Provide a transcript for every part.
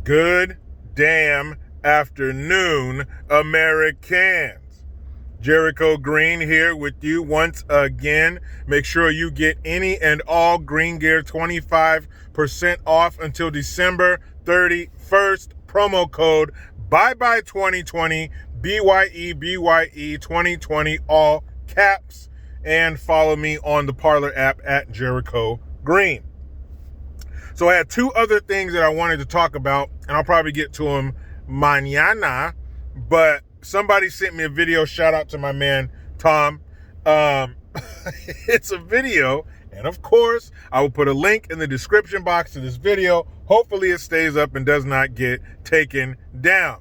Good damn afternoon, Americans. Jericho Green here with you once again. Make sure you get any and all green gear 25% off until December 31st. Promo code BYE2020, BYE 2020, all caps. And follow me on the Parler app at Jericho Green. So I had two other things that I wanted to talk about, and I'll probably get to them mañana, but somebody sent me a video. Shout out to my man, Tom. It's a video, and of course, I will put a link in the description box to this video. Hopefully it stays up and does not get taken down.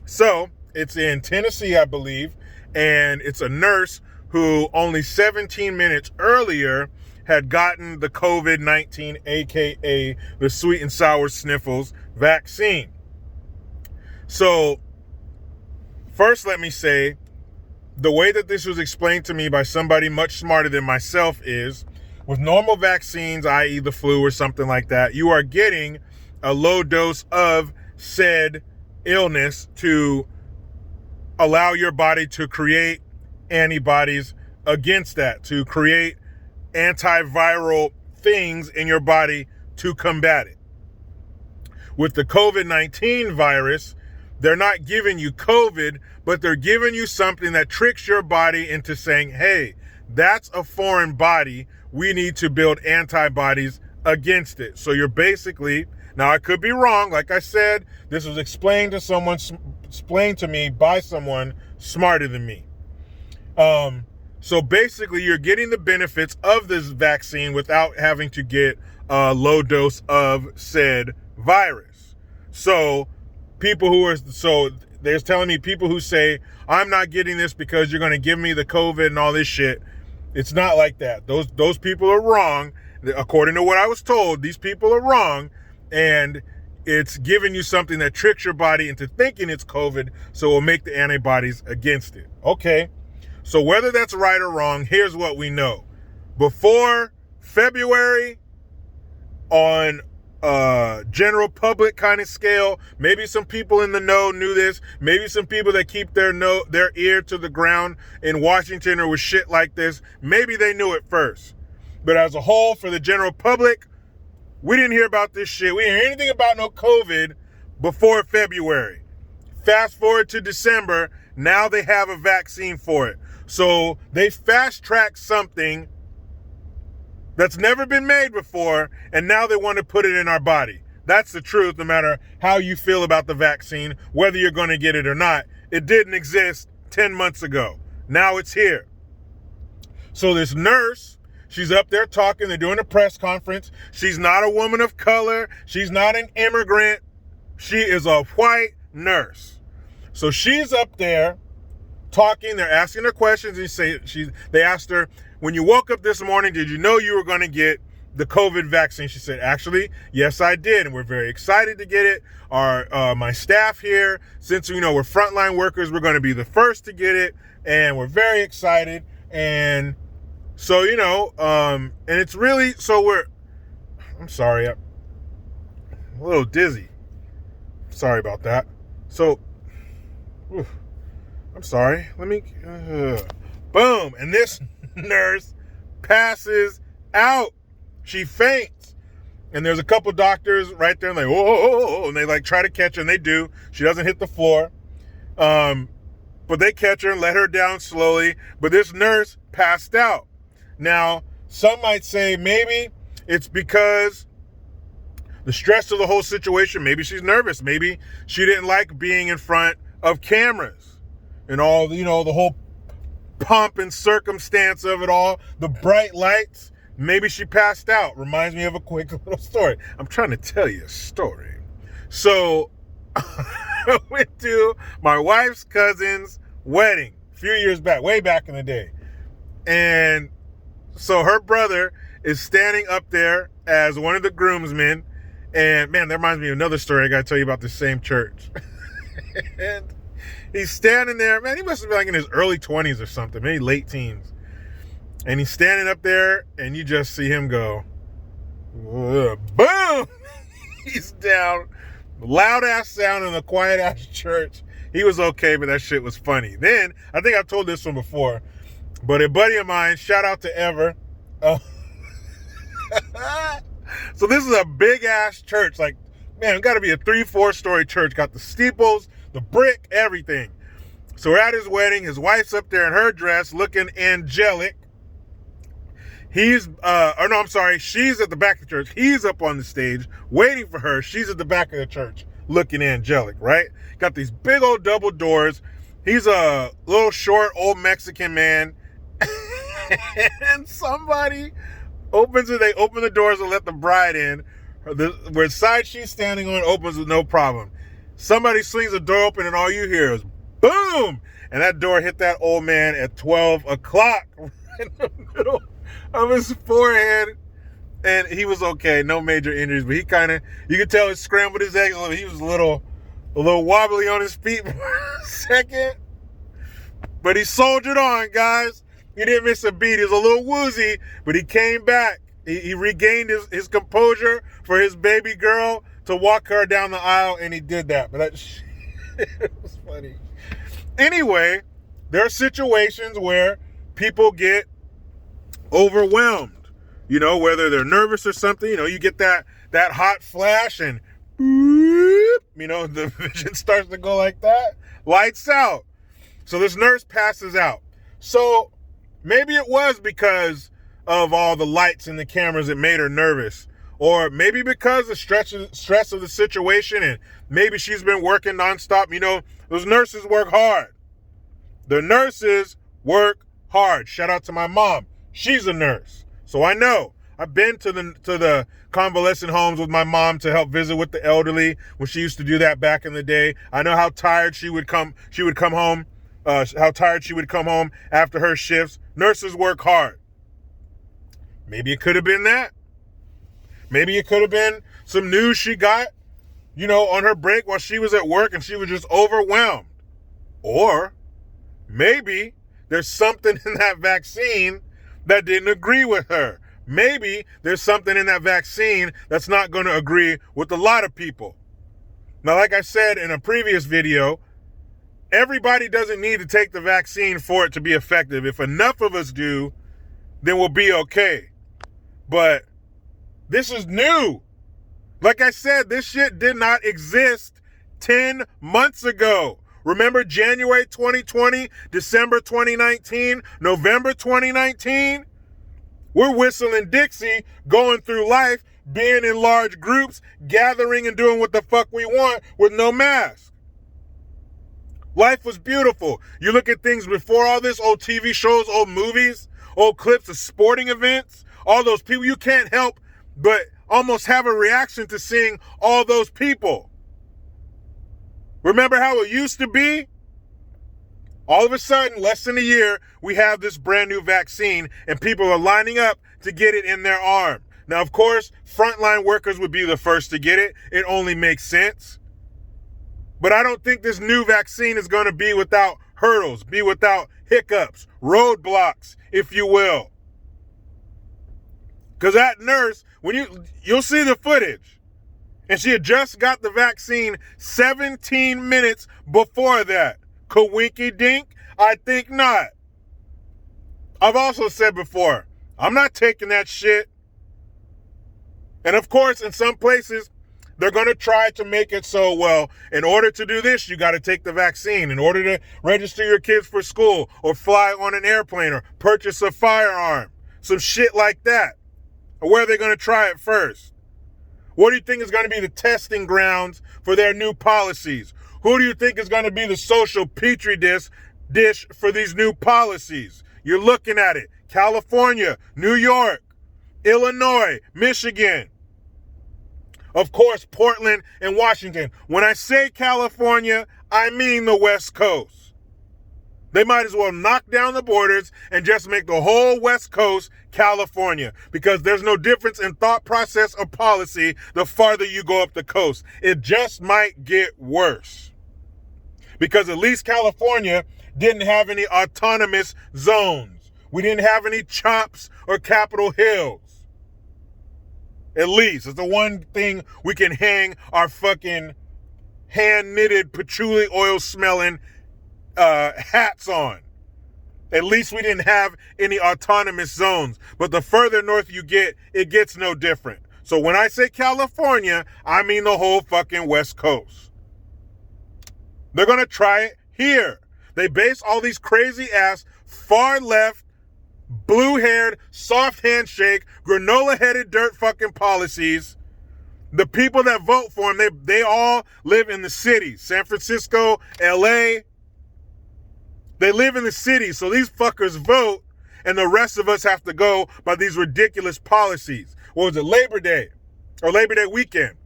So it's in Tennessee, I believe, and it's a nurse who only 17 minutes earlier had gotten the COVID-19, aka the sweet and sour sniffles vaccine. So first, let me say, the way that this was explained to me by somebody much smarter than myself is, with normal vaccines, i.e. the flu or something like that, you are getting a low dose of said illness to allow your body to create antibodies against that, to create antiviral things in your body to combat it. With the COVID-19 virus, they're not giving you COVID, but they're giving you something that tricks your body into saying, hey, that's a foreign body. We need to build antibodies against it. So you're basically, now I could be wrong. Like I said, this was explained to me by someone smarter than me. So basically, you're getting the benefits of this vaccine without having to get a low dose of said virus. So they're telling me people who say, I'm not getting this because you're going to give me the COVID and all this shit. It's not like that. Those people are wrong. According to what I was told, these people are wrong. And it's giving you something that tricks your body into thinking it's COVID, so it will make the antibodies against it. Okay. So whether that's right or wrong, here's what we know. Before February, on a general public kind of scale, maybe some people in the know knew this. Maybe some people that keep their ear to the ground in Washington or with shit like this, maybe they knew it first. But as a whole, for the general public, we didn't hear about this shit. We didn't hear anything about no COVID before February. Fast forward to December, now they have a vaccine for it. So they fast-tracked something that's never been made before, and now they want to put it in our body. That's the truth, no matter how you feel about the vaccine, whether you're going to get it or not. It didn't exist 10 months ago. Now it's here. So this nurse, she's up there talking. They're doing a press conference. She's not a woman of color. She's not an immigrant. She is a white nurse. So she's up there talking, they're asking her questions, and they asked her, when you woke up this morning, did you know you were going to get the COVID vaccine? She said, actually, yes, I did, and we're very excited to get it. My staff here, since we're frontline workers, we're going to be the first to get it, and we're very excited. And so, and it's really, I'm sorry, I'm a little dizzy. Sorry about that. So, I'm sorry. Let me, boom. And this nurse passes out. She faints. And there's a couple doctors right there, and and they try to catch her, and they do. She doesn't hit the floor. But they catch her and let her down slowly. But this nurse passed out. Now, some might say maybe it's because the stress of the whole situation, maybe she's nervous. Maybe she didn't like being in front of cameras. And all, the whole pomp and circumstance of it all, the bright lights, maybe she passed out. Reminds me of a quick little story. I'm trying to tell you a story. So, I went to my wife's cousin's wedding a few years back, way back in the day. And so her brother is standing up there as one of the groomsmen. And man, that reminds me of another story I got to tell you about the same church. And he's standing there, man, he must have been in his early 20s or something, maybe late teens. And he's standing up there, and you just see him go, boom! He's down, Loud ass sound in a quiet ass church. He was okay, but that shit was funny. Then, I think I've told this one before, but a buddy of mine, shout out to Ever. So this is a big ass church. Like, man, it got to be a 3-4 story church. Got the steeples, the brick, everything. So we're at his wedding. His wife's up there in her dress looking angelic. She's at the back of the church. He's up on the stage waiting for her. She's at the back of the church looking angelic, right? Got these big old double doors. He's a little short old Mexican man. And somebody opens it. They open the doors and let the bride in. Where side she's standing on opens with no problem. Somebody swings the door open and all you hear is boom. And that door hit that old man at 12 o'clock right in the middle of his forehead, and he was okay, no major injuries, but he you could tell he scrambled his eggs. He was a little wobbly on his feet for a second, but he soldiered on, guys. He didn't miss a beat. He was a little woozy, but he came back. He regained his composure for his baby girl to walk her down the aisle, and he did that. But that shit was funny. Anyway, there are situations where people get overwhelmed, whether they're nervous or something. You get that hot flash and boop, the vision starts to go like that, lights out. So this nurse passes out. So maybe it was because of all the lights and the cameras that made her nervous, or maybe because of stress of the situation, and maybe she's been working nonstop. Those nurses work hard. The nurses work hard. Shout out to my mom. She's a nurse, so I know. I've been to the convalescent homes with my mom to help visit with the elderly when she used to do that back in the day. I know how tired she would come home. How tired she would come home after her shifts. Nurses work hard. Maybe it could have been that. Maybe it could have been some news she got, on her break while she was at work and she was just overwhelmed. Or maybe there's something in that vaccine that didn't agree with her. Maybe there's something in that vaccine that's not going to agree with a lot of people. Now, like I said in a previous video, everybody doesn't need to take the vaccine for it to be effective. If enough of us do, then we'll be okay. But this is new. Like I said, this shit did not exist 10 months ago. Remember January 2020, December 2019, November 2019? We're whistling Dixie, going through life, being in large groups, gathering and doing what the fuck we want with no mask. Life was beautiful. You look at things before all this, old TV shows, old movies, old clips of sporting events, all those people, you can't help but almost have a reaction to seeing all those people. Remember how it used to be? All of a sudden, less than a year, we have this brand new vaccine and people are lining up to get it in their arm. Now, of course, frontline workers would be the first to get it. It only makes sense. But I don't think this new vaccine is going to be without hurdles, be without hiccups, roadblocks, if you will. Because that nurse, you'll see the footage, and she had just got the vaccine 17 minutes before that. Kawinky dink? I think not. I've also said before, I'm not taking that shit. And of course, in some places, they're going to try to make it so, well, in order to do this, you got to take the vaccine. In order to register your kids for school or fly on an airplane or purchase a firearm, some shit like that. Or where are they going to try it first? What do you think is going to be the testing grounds for their new policies? Who do you think is going to be the social petri dish for these new policies? You're looking at it. California, New York, Illinois, Michigan. Of course, Portland and Washington. When I say California, I mean the West Coast. They might as well knock down the borders and just make the whole West Coast California, because there's no difference in thought process or policy the farther you go up the coast. It just might get worse, because at least California didn't have any autonomous zones. We didn't have any CHOPS or Capitol Hills. At least it's the one thing we can hang our fucking hand-knitted patchouli oil smelling hats on. At least we didn't have any autonomous zones. But the further north you get, it gets no different. So when I say California, I mean the whole fucking West Coast. They're going to try it here. They base all these crazy ass, far left, blue-haired, soft handshake, granola-headed dirt fucking policies. The people that vote for them, they all live in the cities. San Francisco, LA. They live in the city, so these fuckers vote, and the rest of us have to go by these ridiculous policies. What was it, Labor Day? Or Labor Day weekend.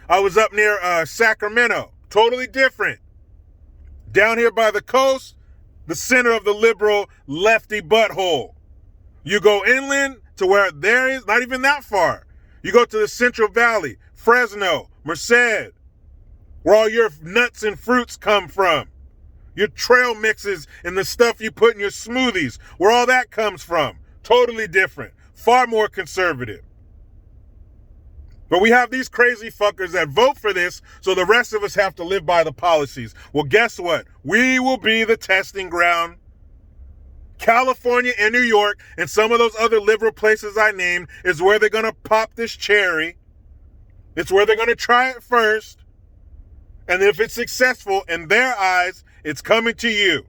I was up near Sacramento. Totally different. Down here by the coast, the center of the liberal lefty butthole. You go inland to where there is, not even that far. You go to the Central Valley, Fresno, Merced, where all your nuts and fruits come from. Your trail mixes and the stuff you put in your smoothies, where all that comes from. Totally different. Far more conservative. But we have these crazy fuckers that vote for this, so the rest of us have to live by the policies. Well, guess what? We will be the testing ground. California and New York and some of those other liberal places I named is where they're going to pop this cherry. It's where they're going to try it first. And if it's successful in their eyes, it's coming to you.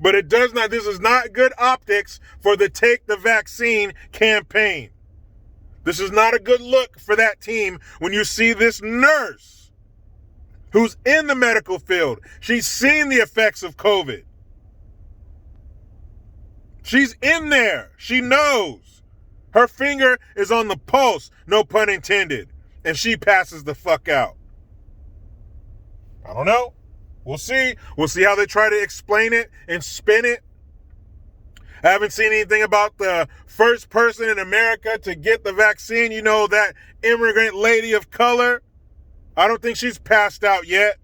But this is not good optics for the Take the Vaccine campaign. This is not a good look for that team when you see this nurse who's in the medical field. She's seen the effects of COVID. She's in there. She knows. Her finger is on the pulse, no pun intended. And she passes the fuck out. I don't know. We'll see. We'll see how they try to explain it and spin it. I haven't seen anything about the first person in America to get the vaccine. You know, that immigrant lady of color. I don't think she's passed out yet.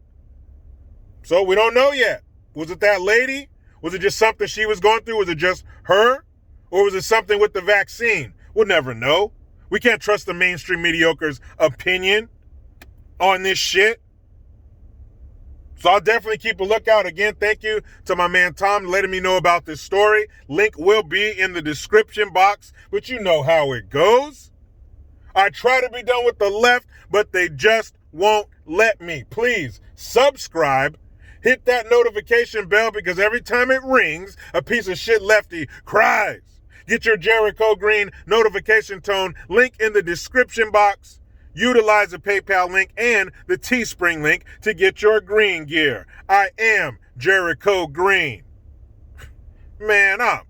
So we don't know yet. Was it that lady? Was it just something she was going through? Was it just her? Or was it something with the vaccine? We'll never know. We can't trust the mainstream mediocre's opinion on this shit. So I'll definitely keep a lookout. Again, thank you to my man Tom letting me know about this story. Link will be in the description box, but you know how it goes. I try to be done with the left, but they just won't let me. Please subscribe. Hit that notification bell because every time it rings, a piece of shit lefty cries. Get your Jericho Green notification tone. Link in the description box. Utilize the PayPal link and the Teespring link to get your green gear. I am Jericho Green. Man, I'm